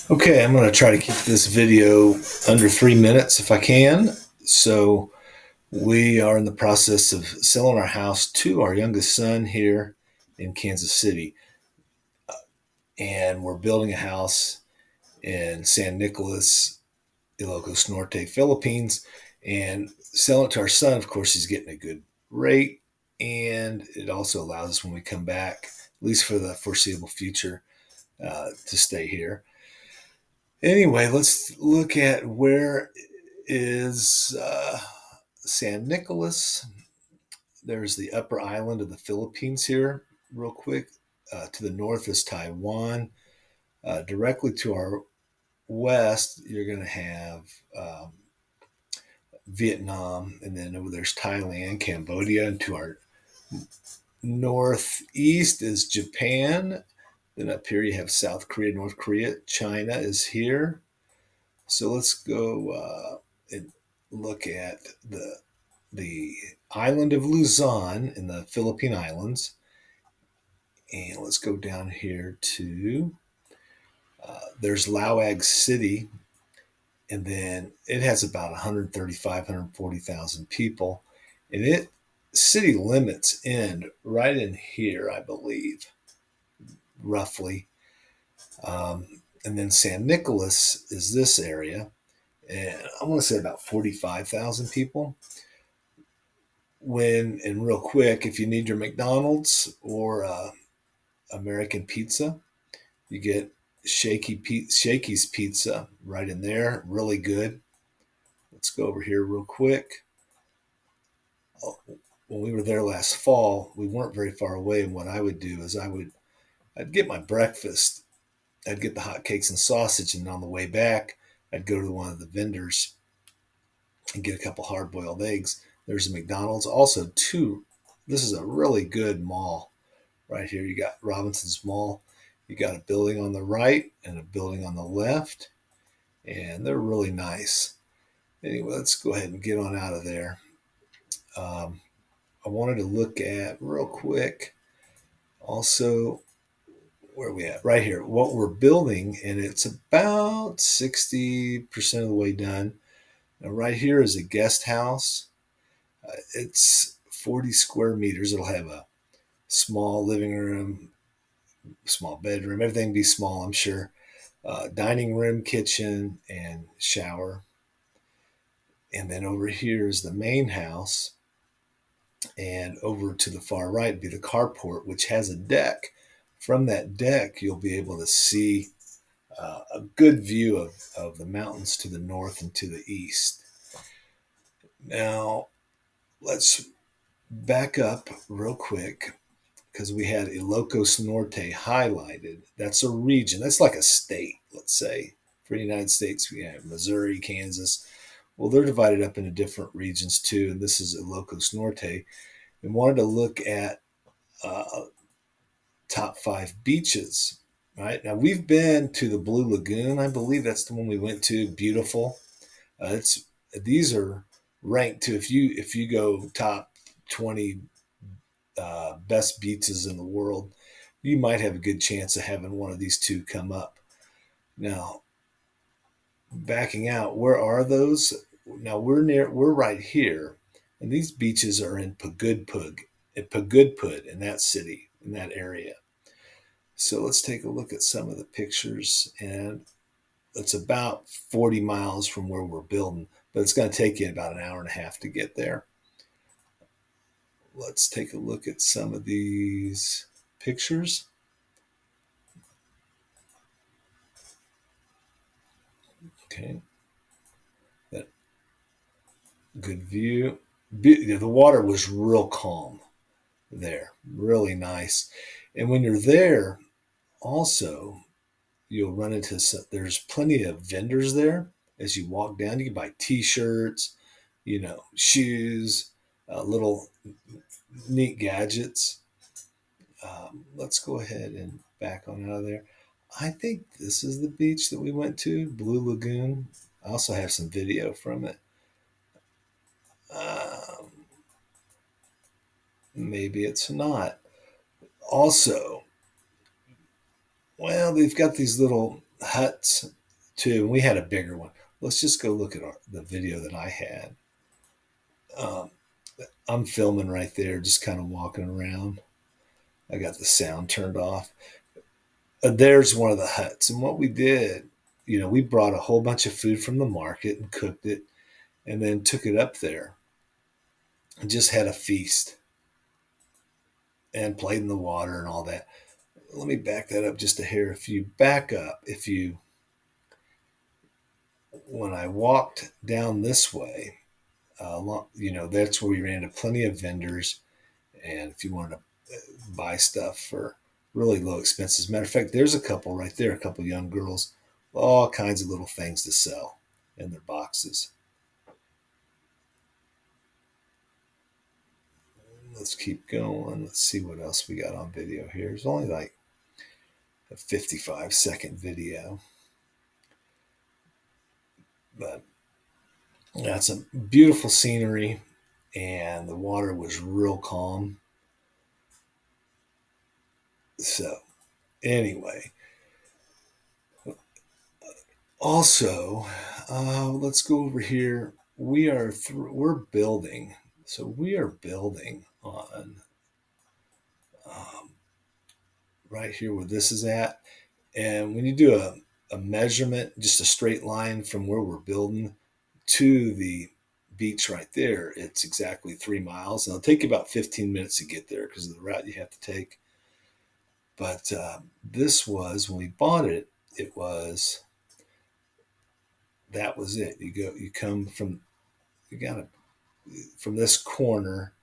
Okay, I'm going to try to keep this video under 3 minutes if I can. So, we are in the process of selling our house to our youngest son here in Kansas City. And we're building a house in Sannicolas, Ilocos Norte, Philippines, and selling it to our son. Of course, he's getting a good rate. And it also allows us, when we come back, at least for the foreseeable future, to stay here. Anyway, let's look at where is Sannicolas. There's the upper island of the Philippines here, real quick. To the north is Taiwan. Directly to our west, you're going to have Vietnam, and then over there's Thailand, Cambodia, and to our northeast is Japan. Then up here you have South Korea, North Korea. China is here. So let's go and look at the island of Luzon in the Philippine Islands, and let's go down here to there's Lauag City, and then it has about 135, 140,000 people, and it city limits end right in here, I believe, roughly. And then Sannicolas is this area, and I want to say about 45,000 people. And real quick, if you need your McDonald's or American pizza, you get Shakey's Pizza right in there, really good. Let's go over here real quick. When we were there last fall, we weren't very far away, and what I would do is I'd get my breakfast. I'd get the hot cakes and sausage, and on the way back, I'd go to one of the vendors and get a couple hard boiled eggs. There's a McDonald's. Also, this is a really good mall right here. You got Robinson's Mall. You got a building on the right and a building on the left, and they're really nice. Anyway, let's go ahead and get on out of there. I wanted to look at real quick also where are we at right here, what we're building, and it's about 60% of the way done. Now, right here is a guest house. It's 40 square meters. It'll have a small living room, small bedroom, everything be small, I'm sure. Dining room, kitchen, and shower. And then over here is the main house. And over to the far right would be the carport, which has a deck. From that deck, you'll be able to see a good view of the mountains to the north and to the east. Now, let's back up real quick because we had Ilocos Norte highlighted. That's a region. That's like a state, let's say. For the United States, we have Missouri, Kansas. Well, they're divided up into different regions too, and this is Ilocos Norte. And wanted to look at uh, top 5 beaches. Right now, we've been to the Blue Lagoon. I believe that's the one we went to. Beautiful. It's These are ranked too. If you go top 20 best beaches in the world, you might have a good chance of having one of these two come up. Now, backing out, where are those? Now we're right here, and these beaches are in Pagudpud in that city, in that area. So let's take a look at some of the pictures, and it's about 40 miles from where we're building, but it's going to take you about an hour and a half to get there. Let's take a look at some of these pictures. Okay, that good view. The water was real calm there, really nice. And when you're there, also, you'll run into there's plenty of vendors there as you walk down. You can buy T-shirts, shoes, little neat gadgets. Let's go ahead and back on out of there. I think this is the beach that we went to, Blue Lagoon. I also have some video from it. Um, Maybe it's not. Also, well, they've got these little huts too. And we had a bigger one. Let's just go look at the video that I had. Um, I'm filming right there, just kind of walking around. I got the sound turned off. There's one of the huts. And what we did, we brought a whole bunch of food from the market and cooked it and then took it up there and just had a feast and played in the water and all that. Let me back that up just a hair. If you back up, when I walked down this way, that's where we ran into plenty of vendors. And if you wanted to buy stuff for really low expenses, matter of fact, there's a couple right there, a couple young girls, all kinds of little things to sell in their boxes. Let's keep going. Let's see what else we got on video here. It's only like a 55-second video, but that's a beautiful scenery, and the water was real calm. So, anyway, also, let's go over here. We're building, so we are building on um, right here where this is at. And when you do a measurement, just a straight line from where we're building to the beach right there, it's exactly 3 miles. And it'll take you about 15 minutes to get there because of the route you have to take. But this was, when we bought it, it was, that was it. You come from, you got it from this corner,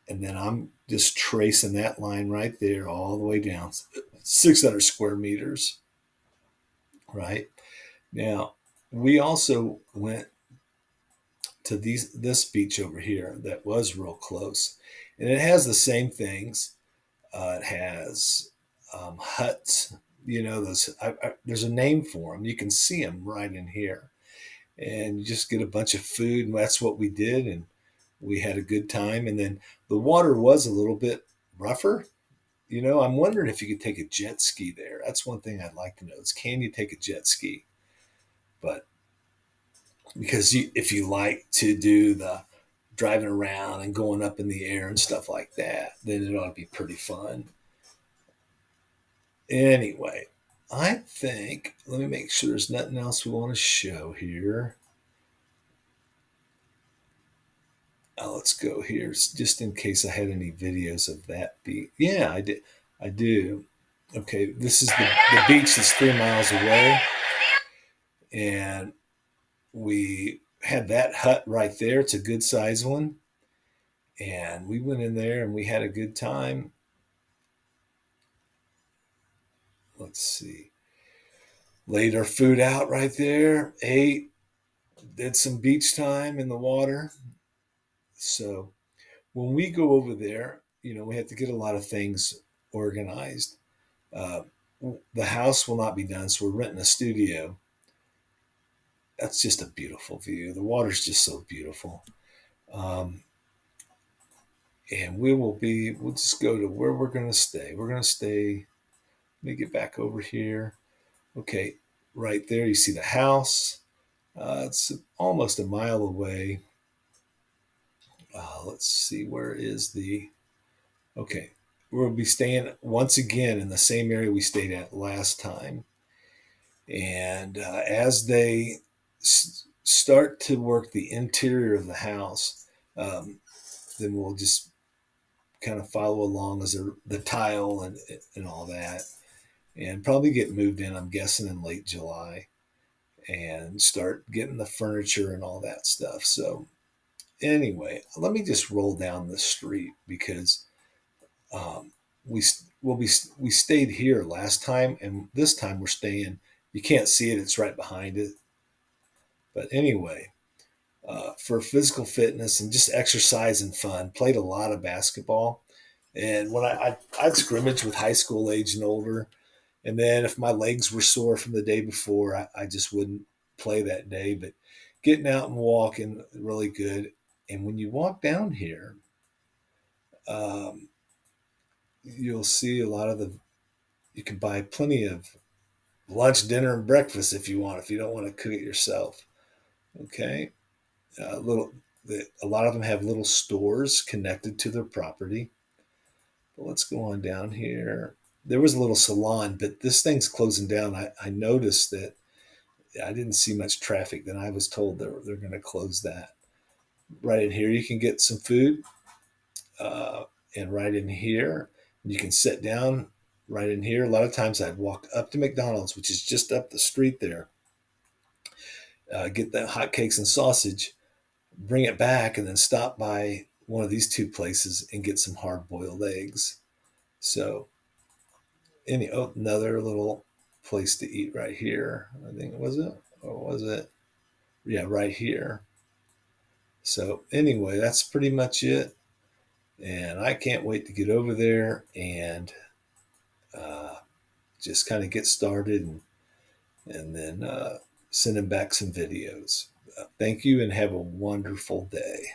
and then I'm just tracing that line right there all the way down, 600 square meters, right? Now, we also went to this beach over here that was real close, and it has the same things. It has huts. Those. There's a name for them. You can see them right in here, and you just get a bunch of food, and that's what we did, and we had a good time. And then the water was a little bit rougher. I'm wondering if you could take a jet ski there. That's one thing I'd like to know is, can you take a jet ski? But because if you like to do the driving around and going up in the air and stuff like that, then it ought to be pretty fun. Anyway, I think, let me make sure there's nothing else we want to show here. Let's go here just in case I had any videos of that beach. Yeah, I did. I do. Okay, this is the beach that's 3 miles away. And we had that hut right there. It's a good size one. And we went in there and we had a good time. Let's see. Laid our food out right there, ate, did some beach time in the water. So when we go over there, we have to get a lot of things organized. Uh, the house will not be done, so we're renting a studio. That's just a beautiful view. The water's just so beautiful. Um, and we'll just go to where we're going to stay. We're going to stay, let me get back over here. Okay, right there, you see the house. It's almost a mile away. Let's see, where is the. Okay, we'll be staying once again in the same area we stayed at last time. And as they start to work the interior of the house, then we'll just kind of follow along as the tile and all that, and probably get moved in, I'm guessing, in late July, and start getting the furniture and all that stuff. So anyway, let me just roll down the street because um, we stayed here last time, and this time we're staying. You can't see it; it's right behind it. But anyway, for physical fitness and just exercise and fun, played a lot of basketball. And when I'd scrimmage with high school age and older, and then if my legs were sore from the day before, I just wouldn't play that day. But getting out and walking, really good. And when you walk down here, um, you'll see a lot of you can buy plenty of lunch, dinner, and breakfast if you want. If you don't want to cook it yourself, okay. Little, a lot of them have little stores connected to their property. But let's go on down here. There was a little salon, but this thing's closing down. I noticed that I didn't see much traffic. Then I was told they're going to close that. Right in here, you can get some food, uh, and right in here, you can sit down. Right in here, a lot of times I'd walk up to McDonald's, which is just up the street there, get the hotcakes and sausage, bring it back, and then stop by one of these two places and get some hard boiled eggs. So, another little place to eat right here. I think was it, or was it? Yeah, right here. So anyway, that's pretty much it, and I can't wait to get over there and uh, just kind of get started and then send him back some videos. Thank you and have a wonderful day.